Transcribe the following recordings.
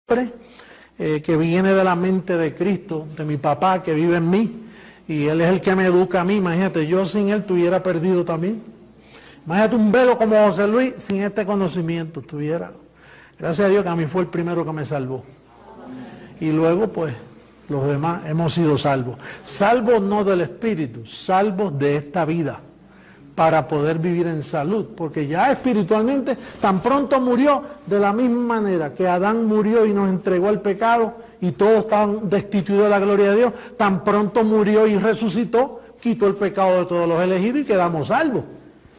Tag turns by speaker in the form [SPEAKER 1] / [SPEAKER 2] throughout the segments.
[SPEAKER 1] que viene de la mente de Cristo, de mi papá que vive en mí, y Él es el que me educa a mí. Imagínate, yo sin Él estuviera perdido también. Imagínate un velo como José Luis, sin este conocimiento estuviera. Gracias a Dios que a mí fue el primero que me salvó. Y luego pues los demás hemos sido salvos. Salvos no del espíritu, salvos de esta vida, para poder vivir en salud, porque ya espiritualmente tan pronto murió, de la misma manera que Adán murió y nos entregó el pecado y todos estaban destituidos de la gloria de Dios, tan pronto murió y resucitó, quitó el pecado de todos los elegidos y quedamos salvos.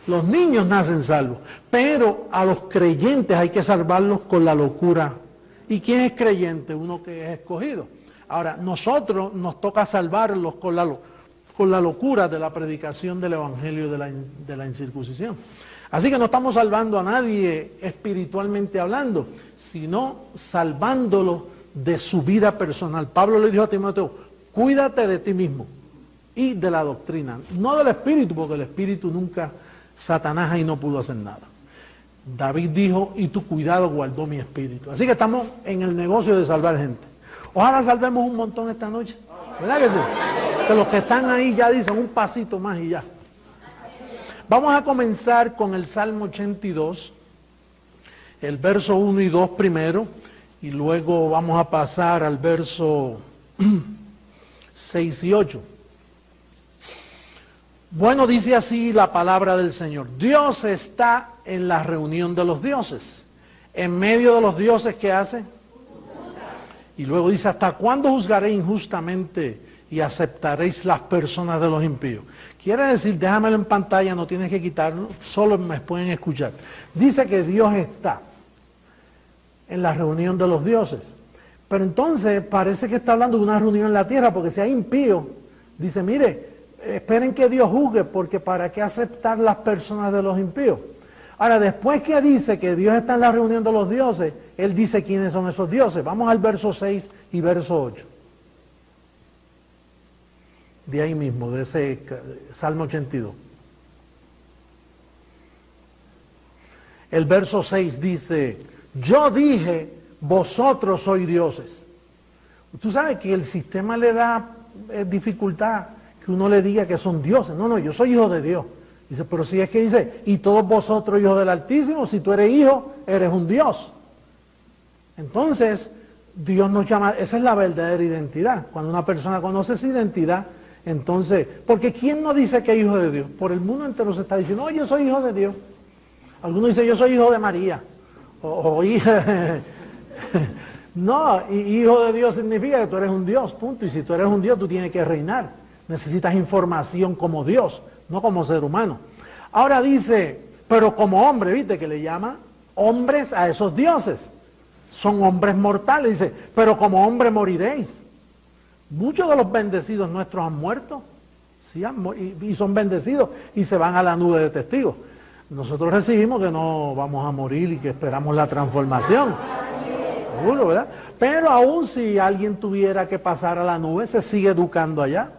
[SPEAKER 1] Los niños nacen salvos, pero a los creyentes hay que salvarlos con la locura. ¿Y quién es creyente? Uno que es escogido. Ahora, nosotros nos toca salvarlos con la locura de la predicación del evangelio de la incircuncisión. Así que no estamos salvando a nadie espiritualmente hablando, sino salvándolos de su vida personal. Pablo le dijo a Timoteo, cuídate de ti mismo y de la doctrina, no del espíritu, porque el espíritu nunca, Satanás ahí no pudo hacer nada. David dijo, y tu cuidado guardó mi espíritu. Así que estamos en el negocio de salvar gente. Ojalá salvemos un montón esta noche, ¿verdad que sí? Que los que están ahí ya dicen un pasito más y ya. Vamos a comenzar con el Salmo 82, el verso 1 y 2 primero, y luego vamos a pasar al verso 6 y 8. Bueno, dice así la palabra del Señor. Dios está en la reunión de los dioses. En medio de los dioses, ¿qué hace? Y luego dice, ¿hasta cuándo juzgaré injustamente y aceptaréis las personas de los impíos? Quiere decir, déjamelo en pantalla, no tienes que quitarlo, solo me pueden escuchar. Dice que Dios está en la reunión de los dioses. Pero entonces parece que está hablando de una reunión en la tierra, porque si hay impíos, dice, mire, esperen que Dios juzgue, porque ¿para qué aceptar las personas de los impíos? Ahora, después que dice que Dios está en la reunión de los dioses, Él dice quiénes son esos dioses. Vamos al verso 6 y verso 8. De ahí mismo, de ese Salmo 82. El verso 6 dice, yo dije, vosotros sois dioses. Tú sabes que el sistema le da dificultad que uno le diga que son dioses. No, yo soy hijo de Dios. Dice, pero si es que dice, y todos vosotros hijos del Altísimo, si tú eres hijo, eres un Dios. Entonces, Dios nos llama, esa es la verdadera identidad. Cuando una persona conoce esa identidad, entonces, porque ¿quién no dice que es hijo de Dios? Por el mundo entero se está diciendo, oh, yo soy hijo de Dios. Algunos dicen, yo soy hijo de María. O hija. No, hijo de Dios significa que tú eres un Dios, punto. Y si tú eres un Dios, tú tienes que reinar. Necesitas información como Dios, no como ser humano. Ahora dice, pero como hombre, ¿viste? Que le llama hombres a esos dioses. Son hombres mortales, dice, pero como hombre moriréis. Muchos de los bendecidos nuestros han muerto, ¿sí? Y son bendecidos y se van a la nube de testigos. Nosotros recibimos que no vamos a morir y que esperamos la transformación. Seguro, ¿verdad? Pero aún si alguien tuviera que pasar a la nube, se sigue educando allá,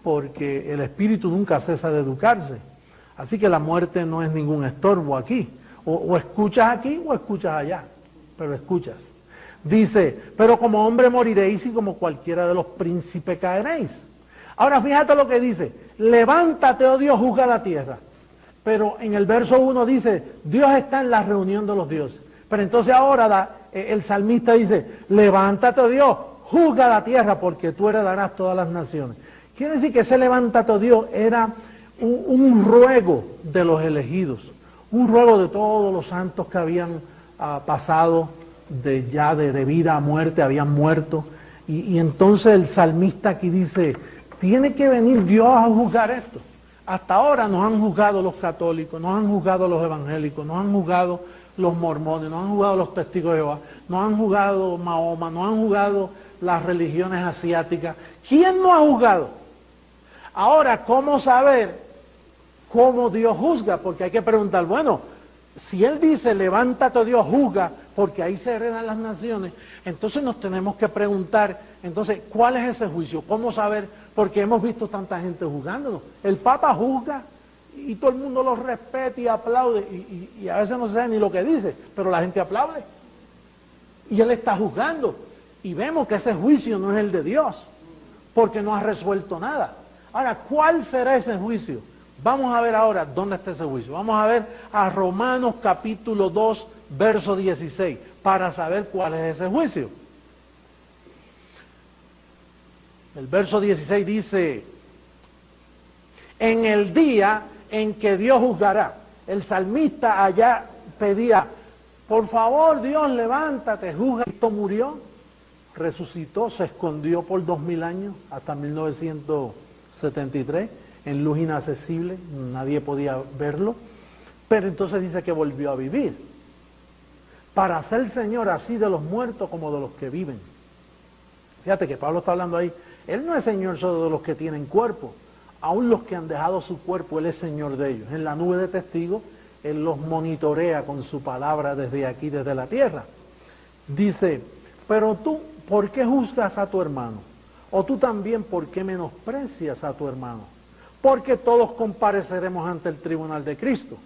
[SPEAKER 1] porque el espíritu nunca cesa de educarse. Así que la muerte no es ningún estorbo aquí. O escuchas aquí o escuchas allá, pero escuchas. Dice, pero como hombre moriréis y como cualquiera de los príncipes caeréis. Ahora fíjate lo que dice, levántate, oh Dios, juzga la tierra. Pero en el verso 1 dice, Dios está en la reunión de los dioses. Pero entonces ahora el salmista dice, levántate, oh Dios, juzga la tierra porque tú heredarás todas las naciones. Quiere decir que ese levántate, oh Dios, era un ruego de los elegidos, un ruego de todos los santos que habían pasado de vida a muerte, habían muerto. Y entonces el salmista aquí dice, tiene que venir Dios a juzgar esto. Hasta ahora nos han juzgado los católicos, nos han juzgado los evangélicos, nos han juzgado los mormones, nos han juzgado los testigos de Jehová, nos han juzgado Mahoma, nos han juzgado las religiones asiáticas. ¿Quién nos ha juzgado? Ahora, ¿cómo saber cómo Dios juzga? Porque hay que preguntar, bueno, si Él dice, levántate Dios, juzga, porque ahí se heredan las naciones, entonces nos tenemos que preguntar, entonces, ¿cuál es ese juicio? ¿Cómo saber? Porque hemos visto tanta gente juzgándonos. El Papa juzga y todo el mundo lo respeta y aplaude, y a veces no se sabe ni lo que dice, pero la gente aplaude. Y Él está juzgando. Y vemos que ese juicio no es el de Dios, porque no ha resuelto nada. Ahora, ¿cuál será ese juicio? Vamos a ver ahora dónde está ese juicio. Vamos a ver a Romanos capítulo 2, verso 16, para saber cuál es ese juicio. El verso 16 dice, en el día en que Dios juzgará. El salmista allá pedía, por favor Dios, levántate, juzga. Cristo murió, resucitó, se escondió por 2000 años, hasta 1973, en luz inaccesible, nadie podía verlo, pero entonces dice que volvió a vivir, para ser Señor así de los muertos como de los que viven. Fíjate que Pablo está hablando ahí, Él no es Señor solo de los que tienen cuerpo, aún los que han dejado su cuerpo, Él es Señor de ellos. En la nube de testigos, Él los monitorea con su palabra desde aquí, desde la tierra. Dice, pero tú, ¿por qué juzgas a tu hermano? O tú también, ¿por qué menosprecias a tu hermano? Porque todos compareceremos ante el tribunal de Cristo.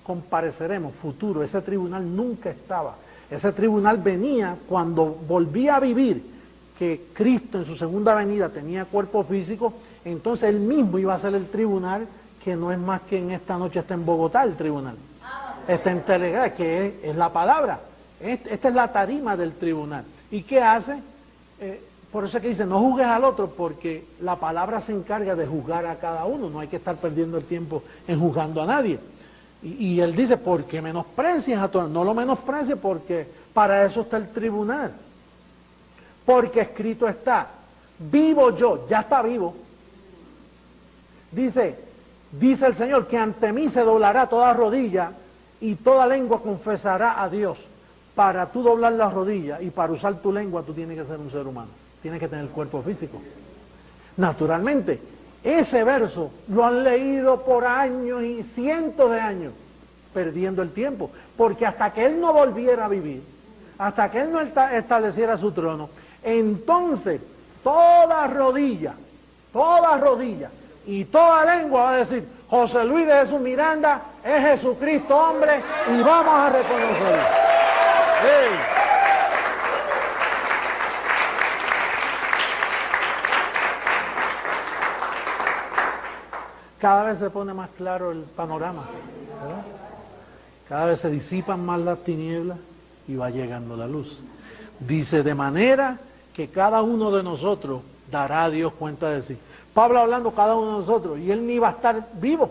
[SPEAKER 1] Compareceremos, futuro, ese tribunal nunca estaba. Ese tribunal venía cuando volvía a vivir, que Cristo en su segunda venida tenía cuerpo físico, entonces Él mismo iba a ser el tribunal, que no es más que en esta noche está en Bogotá el tribunal. Está en Telegram, que es la palabra. Esta es la tarima del tribunal. ¿Y qué hace? Por eso es que dice, no juzgues al otro, porque la palabra se encarga de juzgar a cada uno, no hay que estar perdiendo el tiempo en juzgando a nadie. Y Él dice, ¿por qué menosprecias a tu hermano? No lo menosprecies, porque para eso está el tribunal. Porque escrito está, vivo yo, ya está vivo. Dice el Señor que ante mí se doblará toda rodilla y toda lengua confesará a Dios. Para tú doblar las rodillas y para usar tu lengua tú tienes que ser un ser humano, tienes que tener cuerpo físico. Naturalmente, ese verso lo han leído por años y cientos de años, perdiendo el tiempo, porque hasta que Él no volviera a vivir, hasta que Él no estableciera su trono, entonces toda rodilla y toda lengua va a decir, José Luis de Jesús Miranda es Jesucristo hombre y vamos a reconocerlo. ¡Hey! Cada vez se pone más claro el panorama, ¿verdad? Cada vez se disipan más las tinieblas y va llegando la luz. Dice, de manera que cada uno de nosotros dará a Dios cuenta de sí. Pablo hablando cada uno de nosotros, y él ni iba a estar vivo,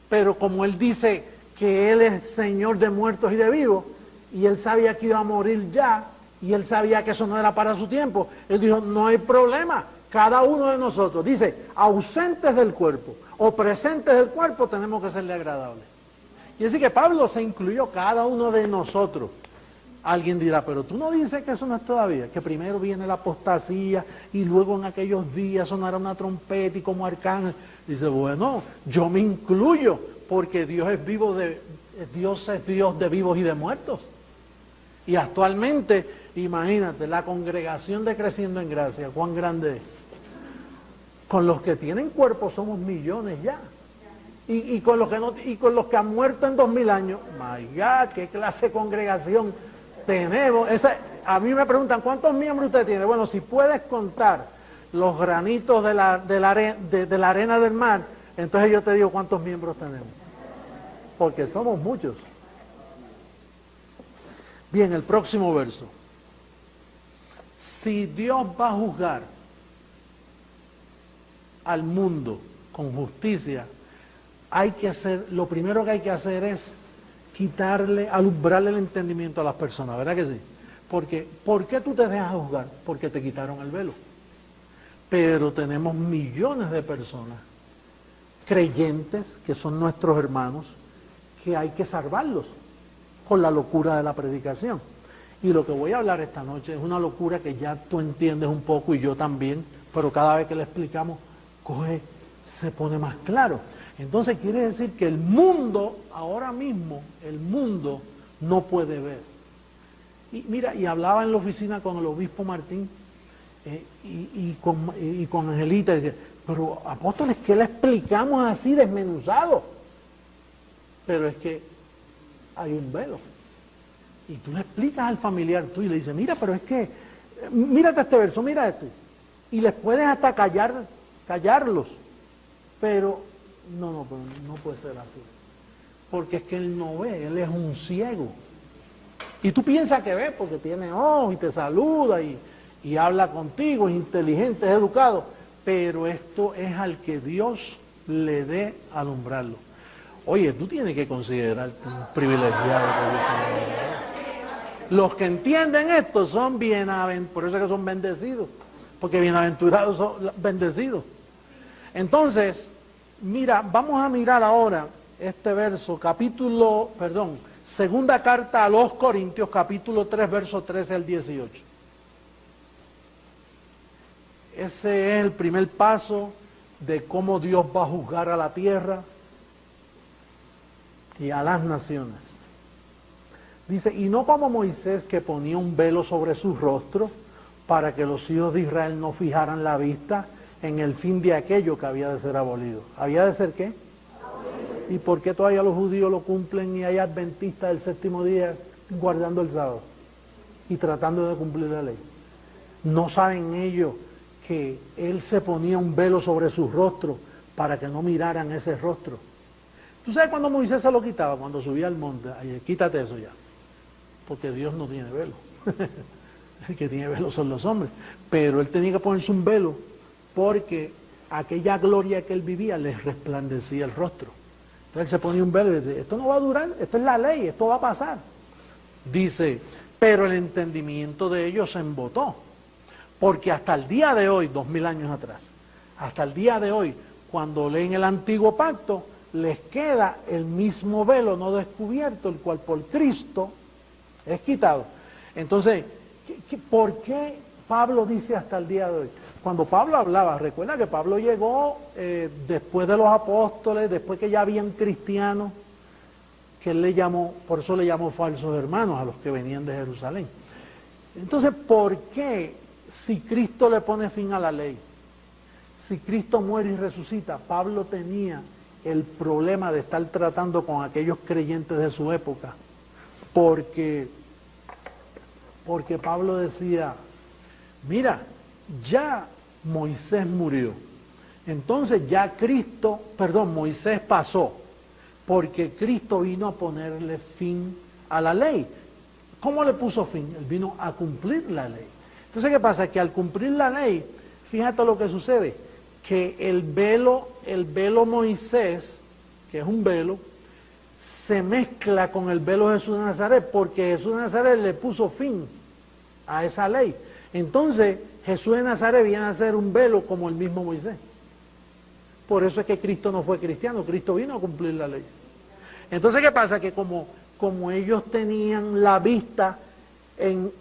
[SPEAKER 1] pero como él dice que él es Señor de muertos y de vivos, y él sabía que iba a morir ya, y él sabía que eso no era para su tiempo, él dijo, no hay problema, cada uno de nosotros, dice, ausentes del cuerpo o presentes del cuerpo, tenemos que serle agradables. Y así que Pablo se incluyó cada uno de nosotros. Alguien dirá, pero tú no dices que eso no es todavía, que primero viene la apostasía y luego en aquellos días sonará una trompeta y como arcángel. Dice, bueno, yo me incluyo porque Dios es Dios es Dios de vivos y de muertos. Y actualmente, imagínate, la congregación de Creciendo en Gracia, cuán grande es. Con los que tienen cuerpo somos millones ya. Y con los que no, y con los que han muerto en 2000 años, my God, qué clase de congregación tenemos. A mí me preguntan, ¿cuántos miembros usted tiene? Bueno, si puedes contar los granitos de la arena del mar, entonces yo te digo cuántos miembros tenemos. Porque somos muchos. Bien, el próximo verso. Si Dios va a juzgar al mundo con justicia, lo primero que hay que hacer es alumbrarle el entendimiento a las personas, ¿verdad que sí? Porque, ¿por qué tú te dejas juzgar? Porque te quitaron el velo. Pero tenemos millones de personas, creyentes, que son nuestros hermanos, que hay que salvarlos con la locura de la predicación. Y lo que voy a hablar esta noche es una locura que ya tú entiendes un poco y yo también, pero cada vez que le explicamos, se pone más claro. Entonces quiere decir que el mundo, ahora mismo, el mundo no puede ver. Y mira, y hablaba en la oficina con el obispo Martín y con Angelita, y decía, pero apóstoles, ¿qué le explicamos así desmenuzado? Pero es que hay un velo. Y tú le explicas al familiar tuyo y le dices, mira, pero es que, mírate este verso, mira esto. Y les puedes hasta callarlos. Pero no puede ser así. Porque es que él no ve, él es un ciego. Y tú piensas que ve porque tiene ojos y te saluda y habla contigo, es inteligente, es educado. Pero esto es al que Dios le dé alumbrarlo. Oye, tú tienes que considerarte un privilegiado que Dios te ha dado. Los que entienden esto son bienaventurados, por eso es que son bendecidos, porque bienaventurados son bendecidos. Entonces, mira, vamos a mirar ahora este verso, segunda carta a los Corintios, capítulo 3, verso 13 al 18. Ese es el primer paso de cómo Dios va a juzgar a la tierra y a las naciones. Dice, y no como Moisés, que ponía un velo sobre su rostro para que los hijos de Israel no fijaran la vista en el fin de aquello que había de ser abolido. ¿Había de ser qué? Abolido. ¿Y por qué todavía los judíos lo cumplen y hay adventistas del séptimo día guardando el sábado y tratando de cumplir la ley? ¿No saben ellos que él se ponía un velo sobre su rostro para que no miraran ese rostro? ¿Tú sabes cuando Moisés se lo quitaba? Cuando subía al monte. Ay, quítate eso ya. Porque Dios no tiene velo. El que tiene velo son los hombres. Pero él tenía que ponerse un velo porque aquella gloria que él vivía les resplandecía el rostro. Entonces él se ponía un velo y decía, esto no va a durar, esto es la ley, esto va a pasar. Dice, pero el entendimiento de ellos se embotó. Porque hasta el día de hoy, 2000 años atrás, hasta el día de hoy, cuando leen el antiguo pacto, les queda el mismo velo no descubierto, el cual por Cristo es quitado. Entonces, ¿por qué Pablo dice hasta el día de hoy? Cuando Pablo hablaba, recuerda que Pablo llegó después de los apóstoles, después que ya habían cristianos, que él le llamó, por eso le llamó falsos hermanos a los que venían de Jerusalén. Entonces, ¿por qué si Cristo le pone fin a la ley, si Cristo muere y resucita, Pablo tenía el problema de estar tratando con aquellos creyentes de su época? Porque Pablo decía, mira, ya Moisés murió, entonces ya Moisés pasó, porque Cristo vino a ponerle fin a la ley. ¿Cómo le puso fin? Él vino a cumplir la ley. Entonces, ¿qué pasa? Que al cumplir la ley, fíjate lo que sucede, que el velo Moisés, que es un velo, se mezcla con el velo Jesús de Nazaret, porque Jesús de Nazaret le puso fin a esa ley. Entonces, Jesús de Nazaret viene a ser un velo como el mismo Moisés. Por eso es que Cristo no fue cristiano, Cristo vino a cumplir la ley. Entonces, ¿qué pasa? Que como ellos tenían la vista en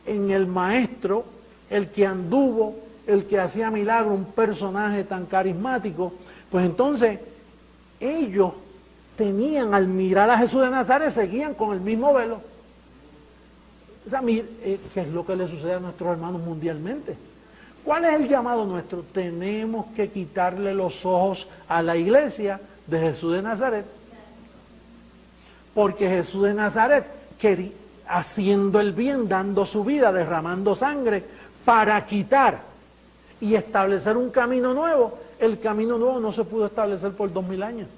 [SPEAKER 1] el maestro, el que anduvo, el que hacía milagros, un personaje tan carismático, pues entonces ellos tenían, al mirar a Jesús de Nazaret, seguían con el mismo velo. O sea, ¿qué es lo que le sucede a nuestros hermanos mundialmente? ¿Cuál es el llamado nuestro? Tenemos que quitarle los ojos a la iglesia de Jesús de Nazaret. Porque Jesús de Nazaret quería, haciendo el bien, dando su vida, derramando sangre, para quitar y establecer un camino nuevo. El camino nuevo no se pudo establecer por 2000 años.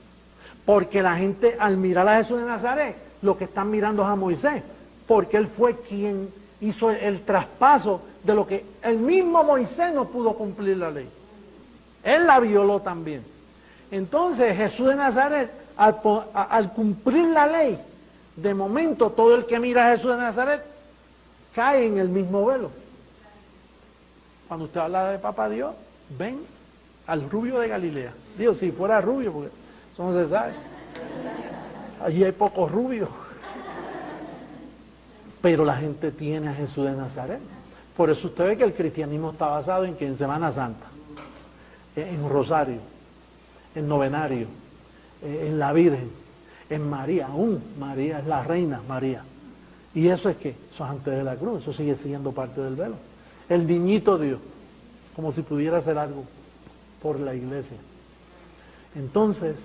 [SPEAKER 1] Porque la gente, al mirar a Jesús de Nazaret, lo que están mirando es a Moisés. Porque él fue quien hizo el traspaso de lo que el mismo Moisés no pudo cumplir la ley. Él la violó también. Entonces Jesús de Nazaret, al cumplir la ley, de momento todo el que mira a Jesús de Nazaret cae en el mismo velo. Cuando usted habla de Papá Dios, ven al rubio de Galilea. Digo, si fuera rubio, porque eso no se sabe. Allí hay pocos rubios. Pero la gente tiene a Jesús de Nazaret. Por eso usted ve que el cristianismo está basado en que en Semana Santa, en Rosario, en Novenario, en la Virgen, en María. Aún María es la reina María. Y eso es que, eso es antes de la cruz, eso sigue siendo parte del velo. El niñito Dios, como si pudiera hacer algo por la iglesia. Entonces,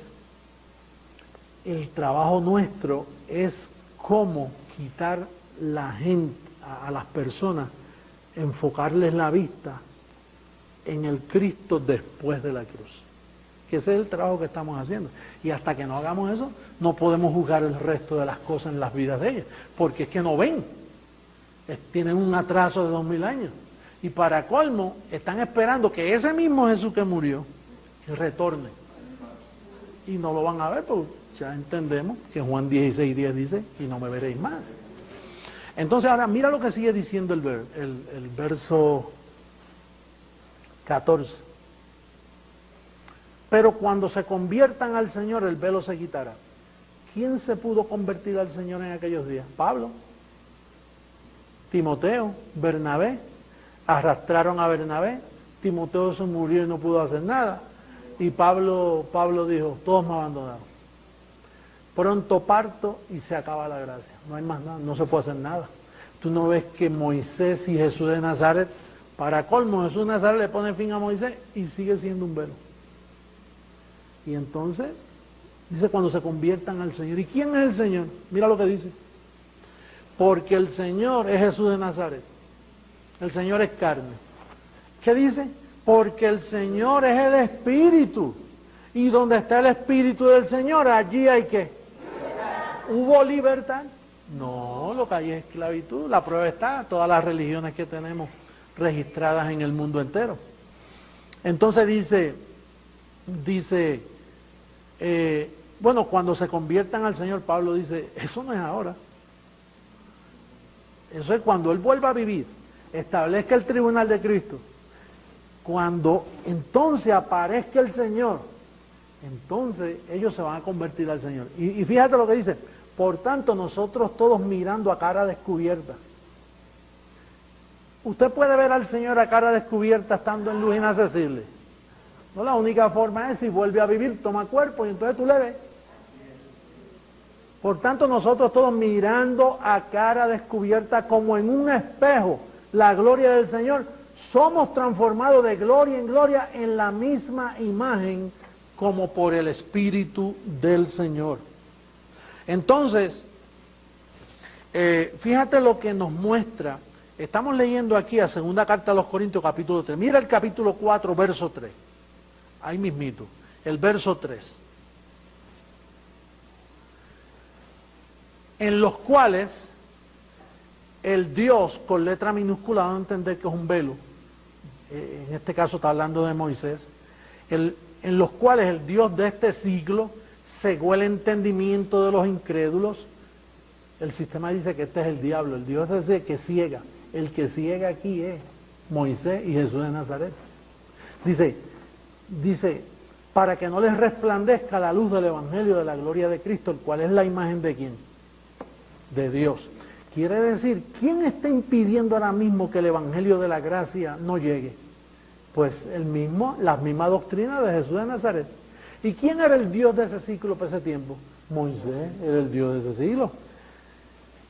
[SPEAKER 1] el trabajo nuestro es cómo quitar la gente, a las personas, enfocarles la vista en el Cristo después de la cruz. Que ese es el trabajo que estamos haciendo. Y hasta que no hagamos eso, no podemos juzgar el resto de las cosas en las vidas de ellos, porque es que no ven. Tienen un atraso de 2000 años. Y para colmo, están esperando que ese mismo Jesús que murió, retorne. Y no lo van a ver, porque ya entendemos que Juan 16:10 dice, y no me veréis más. Entonces ahora mira lo que sigue diciendo el verso 14. Pero cuando se conviertan al Señor, el velo se quitará. ¿Quién se pudo convertir al Señor en aquellos días? Pablo, Timoteo, Bernabé. Arrastraron a Bernabé. Timoteo se murió y no pudo hacer nada. Y Pablo dijo, todos me abandonaron. Pronto parto y se acaba la gracia. No hay más nada, no se puede hacer nada. Tú no ves que Moisés y Jesús de Nazaret, para colmo, Jesús de Nazaret le pone fin a Moisés y sigue siendo un velo. Y entonces, dice cuando se conviertan al Señor. ¿Y quién es el Señor? Mira lo que dice. Porque el Señor es Jesús de Nazaret. El Señor es carne. ¿Qué dice? Porque el Señor es el Espíritu. Y donde está el Espíritu del Señor, allí hay ¿qué? ¿Hubo libertad? No, lo que hay es esclavitud. La prueba está, todas las religiones que tenemos registradas en el mundo entero. Entonces dice, bueno, cuando se conviertan al Señor, Pablo dice, eso no es ahora. Eso es cuando Él vuelva a vivir, establezca el tribunal de Cristo. Cuando entonces aparezca el Señor, entonces ellos se van a convertir al Señor. Y fíjate lo que dice, por tanto nosotros todos mirando a cara descubierta. Usted puede ver al Señor a cara descubierta estando en luz inaccesible. No, la única forma es si vuelve a vivir, toma cuerpo y entonces tú le ves. Por tanto nosotros todos mirando a cara descubierta como en un espejo la gloria del Señor, somos transformados de gloria en gloria en la misma imagen como por el Espíritu del Señor. Entonces, fíjate lo que nos muestra. Estamos leyendo aquí a segunda carta a los Corintios capítulo 3. Mira el capítulo 4, verso 3. Ahí mismito, el verso 3. En los cuales el Dios, con letra minúscula, van a entender que es un velo. En este caso está hablando de Moisés. En los cuales el Dios de este siglo cegó el entendimiento de los incrédulos. El sistema dice que este es el diablo, el Dios es el que ciega. El que ciega aquí es Moisés y Jesús de Nazaret. Dice, para que no les resplandezca la luz del Evangelio de la gloria de Cristo, el cual es la imagen de ¿quién? De Dios. Quiere decir, ¿quién está impidiendo ahora mismo que el Evangelio de la gracia no llegue? Pues la misma doctrina de Jesús de Nazaret. ¿Y quién era el Dios de ese siglo para ese tiempo? Moisés era el Dios de ese siglo.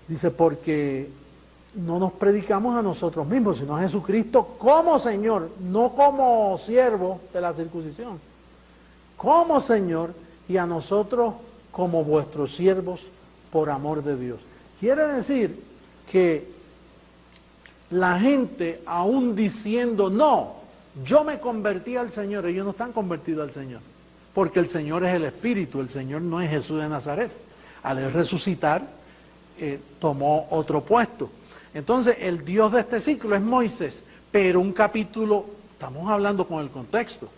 [SPEAKER 1] Dice, porque no nos predicamos a nosotros mismos, sino a Jesucristo como Señor, no como siervo de la circuncisión, como Señor, y a nosotros como vuestros siervos por amor de Dios. Quiere decir que la gente aún diciendo, no, yo me convertí al Señor, ellos no están convertidos al Señor, porque el Señor es el Espíritu, el Señor no es Jesús de Nazaret. Al él resucitar, tomó otro puesto. Entonces, el Dios de este ciclo es Moisés, pero un capítulo, estamos hablando con el contexto,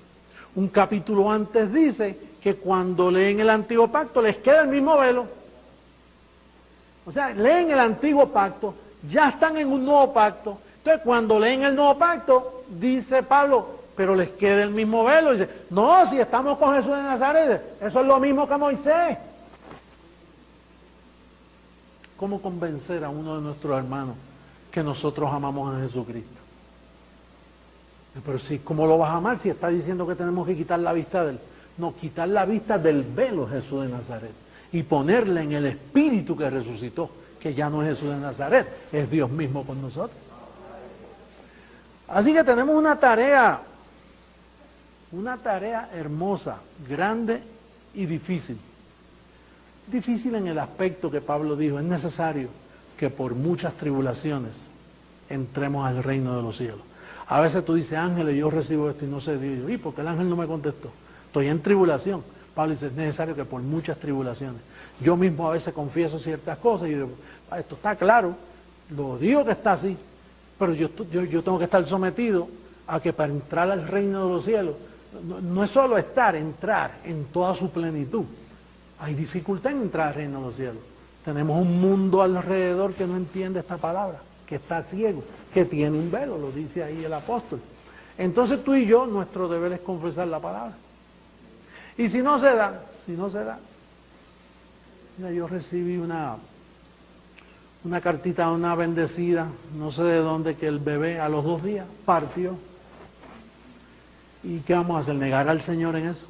[SPEAKER 1] un capítulo antes dice que cuando leen el antiguo pacto les queda el mismo velo. O sea, leen el antiguo pacto, ya están en un nuevo pacto. Entonces, cuando leen el nuevo pacto, dice Pablo, pero les queda el mismo velo. Dice, no, si estamos con Jesús de Nazaret, eso es lo mismo que Moisés. ¿Cómo convencer a uno de nuestros hermanos que nosotros amamos a Jesucristo? Pero sí, ¿cómo lo vas a amar si está diciendo que tenemos que quitar la vista de él? No, quitar la vista del velo Jesús de Nazaret y ponerle en el Espíritu que resucitó, que ya no es Jesús de Nazaret, es Dios mismo con nosotros. Así que tenemos una tarea hermosa, grande y difícil. Difícil en el aspecto que Pablo dijo, es necesario, que por muchas tribulaciones entremos al reino de los cielos. A veces tú dices, ángeles, yo recibo esto y no sé Dios. ¿Y por qué el ángel no me contestó? Estoy en tribulación. Pablo dice, es necesario que por muchas tribulaciones. Yo mismo a veces confieso ciertas cosas y digo, esto está claro, lo digo que está así, pero yo tengo que estar sometido a que para entrar al reino de los cielos, no es solo entrar en toda su plenitud. Hay dificultad en entrar al reino de los cielos. Tenemos un mundo alrededor que no entiende esta palabra, que está ciego, que tiene un velo, lo dice ahí el apóstol. Entonces tú y yo, nuestro deber es confesar la palabra. Y si no se da, mira, yo recibí una cartita de una bendecida, no sé de dónde, que el bebé a los 2 días partió. ¿Y qué vamos a hacer? ¿Negar al Señor en eso?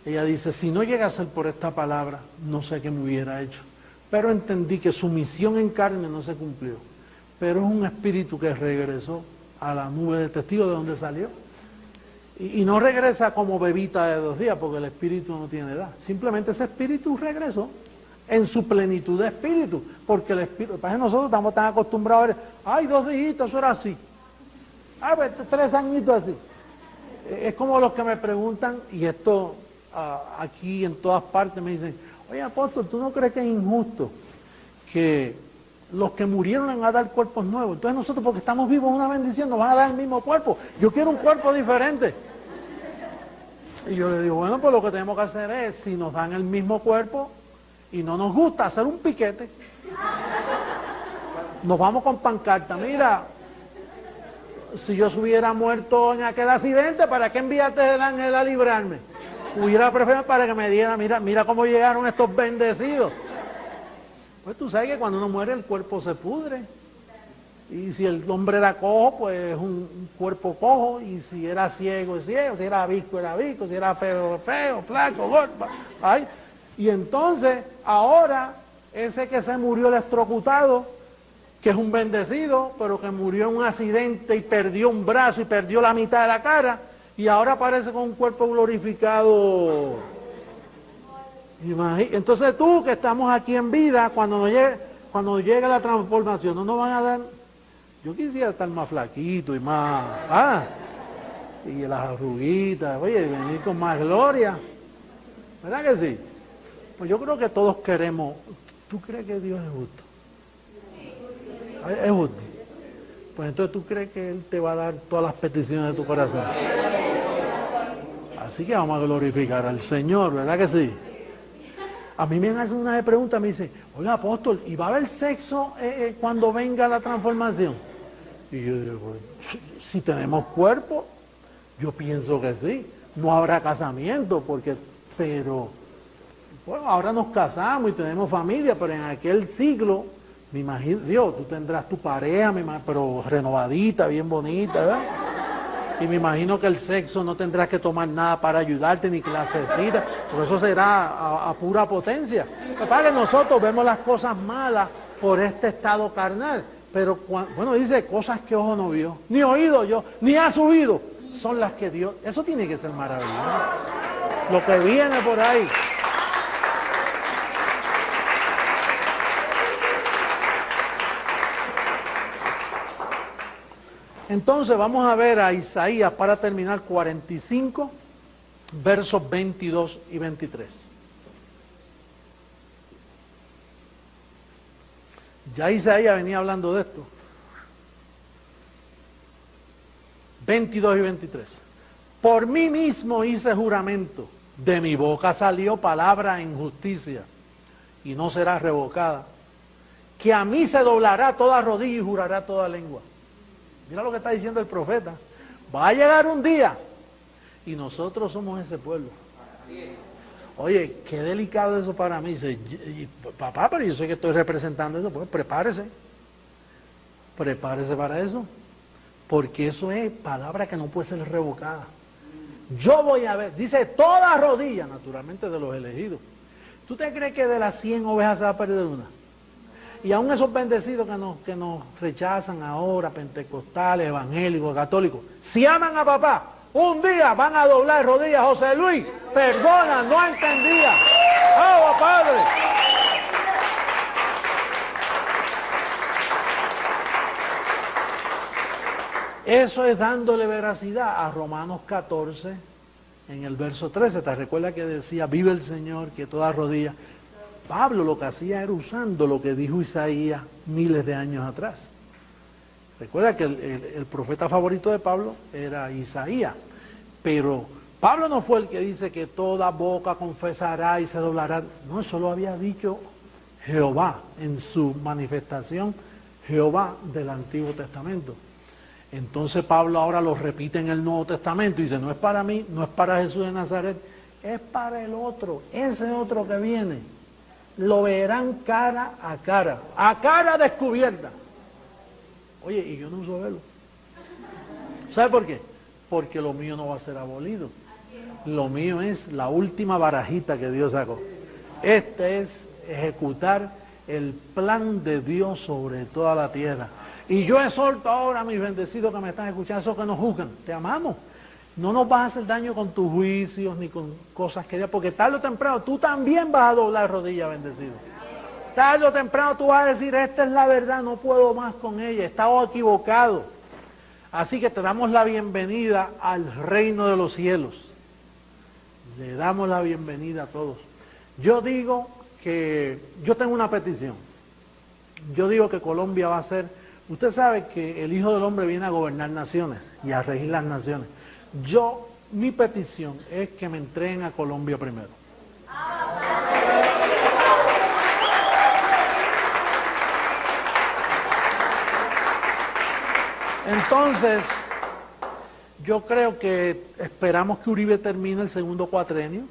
[SPEAKER 1] Ella dice, si no llega a ser por esta palabra, no sé qué me hubiera hecho. Pero entendí que su misión en carne no se cumplió. Pero es un espíritu que regresó a la nube de testigos de donde salió. Y no regresa como bebita de 2 días, porque el espíritu no tiene edad. Simplemente ese espíritu regresó en su plenitud de espíritu. Porque el espíritu, para nosotros estamos tan acostumbrados a ver, ay, 2 días, eso era así. Ah, 3 añitos así. Es como los que me preguntan, y esto aquí en todas partes me dicen, oye apóstol, ¿tú no crees que es injusto que los que murieron les van a dar cuerpos nuevos? Entonces nosotros, porque estamos vivos, una bendición, nos van a dar el mismo cuerpo. Yo quiero un cuerpo diferente. Y yo le digo, bueno, pues lo que tenemos que hacer es, si nos dan el mismo cuerpo y no nos gusta, hacer un piquete. Nos vamos con pancarta, mira, si yo se hubiera muerto en aquel accidente, ¿para qué enviaste el ángel a librarme? Hubiera preferido para que me diera, mira cómo llegaron estos bendecidos. Pues tú sabes que cuando uno muere el cuerpo se pudre. Y si el hombre era cojo, pues es un cuerpo cojo. Y si era ciego, es ciego. Si era visco, era visco. Si era feo, feo, flaco, gordo. Ay. Y entonces, ahora, ese que se murió electrocutado, que es un bendecido, pero que murió en un accidente y perdió un brazo y perdió la mitad de la cara, y ahora aparece con un cuerpo glorificado. Entonces tú, que estamos aquí en vida, cuando llegue la transformación, no nos van a dar. Yo quisiera estar más flaquito y más, y las arruguitas, oye, venir con más gloria, ¿verdad que sí? Pues yo creo que todos queremos. ¿Tú crees que Dios es justo? ¿Es justo? Pues entonces tú crees que Él te va a dar todas las peticiones de tu corazón. Así que vamos a glorificar al Señor, ¿verdad que sí? A mí me hacen una pregunta, me dicen, oiga apóstol, ¿y va a haber sexo cuando venga la transformación? Y yo digo, si tenemos cuerpo, yo pienso que sí. No habrá casamiento, pero bueno, ahora nos casamos y tenemos familia, pero en aquel siglo, me imagino, Dios, tú tendrás tu pareja, pero renovadita, bien bonita, ¿verdad? Y me imagino que el sexo no tendrás que tomar nada para ayudarte, ni clasecita, porque eso será a pura potencia. Para que nosotros vemos las cosas malas por este estado carnal, pero bueno, dice cosas que ojo no vio, ni oído yo, ni ha subido, son las que Dios, eso tiene que ser maravilloso. Lo que viene por ahí. Entonces vamos a ver a Isaías para terminar 45, versos 22 y 23. Ya Isaías venía hablando de esto. 22 y 23. Por mí mismo hice juramento, de mi boca salió palabra en justicia, y no será revocada, que a mí se doblará toda rodilla y jurará toda lengua. Mira lo que está diciendo el profeta. Va a llegar un día y nosotros somos ese pueblo. Oye, qué delicado eso para mí. Dice, papá, pero yo sé que estoy representando eso. Pues prepárese. Prepárese para eso. Porque eso es palabra que no puede ser revocada. Yo voy a ver, dice toda rodilla, naturalmente de los elegidos. ¿Tú te crees que de las 100 ovejas se va a perder una? Y aún esos bendecidos que nos rechazan ahora, pentecostales, evangélicos, católicos, si aman a papá, un día van a doblar rodillas. José Luis, perdona, no entendía. ¡Oh, Padre! Eso es dándole veracidad a Romanos 14, en el verso 13. ¿Te recuerdas que decía, vive el Señor, que toda rodilla? Pablo lo que hacía era usando lo que dijo Isaías miles de años atrás. Recuerda que el profeta favorito de Pablo era Isaías, pero Pablo no fue el que dice que toda boca confesará y se doblará. No, eso lo había dicho Jehová en su manifestación, Jehová del Antiguo Testamento. Entonces Pablo ahora lo repite en el Nuevo Testamento y dice, no es para mí, no es para Jesús de Nazaret, es para el otro, ese otro que viene. Lo verán cara a cara descubierta. Oye, y yo no uso velo. ¿Sabe por qué? Porque lo mío no va a ser abolido. Lo mío es la última barajita que Dios sacó. Este es ejecutar el plan de Dios sobre toda la tierra. Y yo exhorto ahora a mis bendecidos que me están escuchando, esos que nos juzgan, te amamos. No nos vas a hacer daño con tus juicios ni con cosas que digas, porque tarde o temprano tú también vas a doblar rodillas, bendecido. Tarde o temprano tú vas a decir, esta es la verdad, no puedo más con ella, he estado equivocado. Así que te damos la bienvenida al reino de los cielos. Le damos la bienvenida a todos. Yo digo que, yo tengo una petición. Yo digo que Colombia va a ser, usted sabe que el Hijo del Hombre viene a gobernar naciones y a regir las naciones. Mi petición es que me entreguen a Colombia primero. Entonces, yo creo que esperamos que Uribe termine el segundo cuatrenio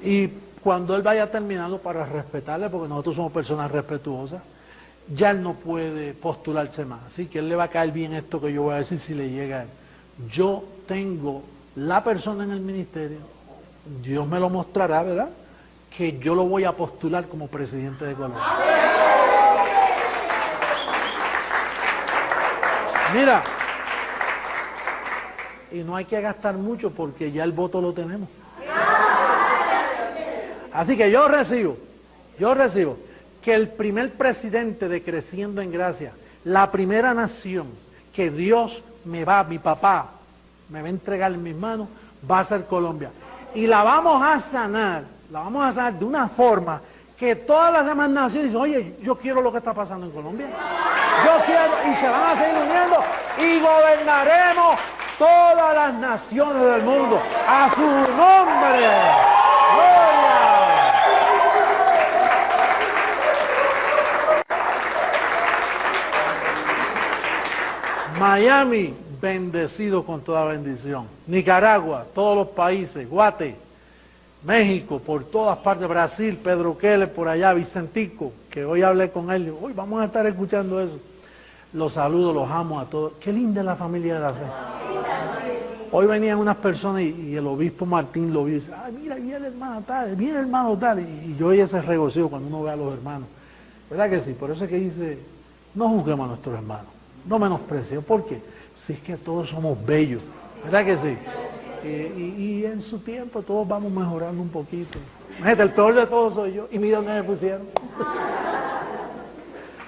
[SPEAKER 1] y cuando él vaya terminando, para respetarle, porque nosotros somos personas respetuosas, ya él no puede postularse más. Así que él le va a caer bien esto que yo voy a decir si le llega a él. Yo tengo la persona en el ministerio, Dios me lo mostrará, ¿verdad?, que yo lo voy a postular como presidente de Colombia. Mira, y no hay que gastar mucho porque ya el voto lo tenemos. Así que yo recibo que el primer presidente de Creciendo en Gracia, la primera nación que Dios mi papá, me va a entregar en mis manos, va a ser Colombia. Y la vamos a sanar de una forma que todas las demás naciones dicen, oye, yo quiero lo que está pasando en Colombia. Yo quiero, y se van a seguir uniendo y gobernaremos todas las naciones del mundo. A su nombre. ¡Gloria! Miami, bendecido con toda bendición. Nicaragua, todos los países, Guate, México, por todas partes, Brasil, Pedro Keller por allá, Vicentico, que hoy hablé con él, hoy vamos a estar escuchando eso. Los saludo, los amo a todos. Qué linda es la familia de la fe. Hoy venían unas personas y el obispo Martín lo vio y dice, ay, mira, viene el hermano tal, viene el hermano tal. Y yo oí ese regocijo cuando uno ve a los hermanos. ¿Verdad que sí? Por eso es que dice, no juzguemos a nuestros hermanos, no menospreciemos. ¿Por qué? Si es que todos somos bellos. ¿Verdad que sí? Y en su tiempo todos vamos mejorando un poquito. Imagínate, el peor de todos soy yo. Y mira dónde me pusieron.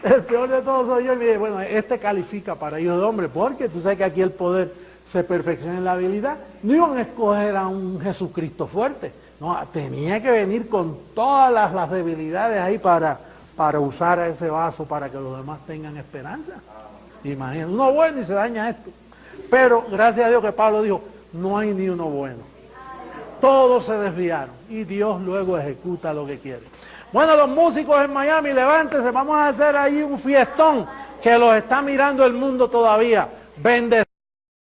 [SPEAKER 1] El peor de todos soy yo. Y mire, bueno, este califica para hijo de hombre. Porque tú sabes que aquí el poder se perfecciona en la habilidad. No iban a escoger a un Jesucristo fuerte. No, tenía que venir con todas las debilidades ahí para usar a ese vaso para que los demás tengan esperanza. Imagínate, uno bueno y se daña esto. Pero gracias a Dios que Pablo dijo, no hay ni uno bueno. Todos se desviaron y Dios luego ejecuta lo que quiere. Bueno, los músicos en Miami, levántense, vamos a hacer ahí un fiestón que los está mirando el mundo todavía. Bendecido.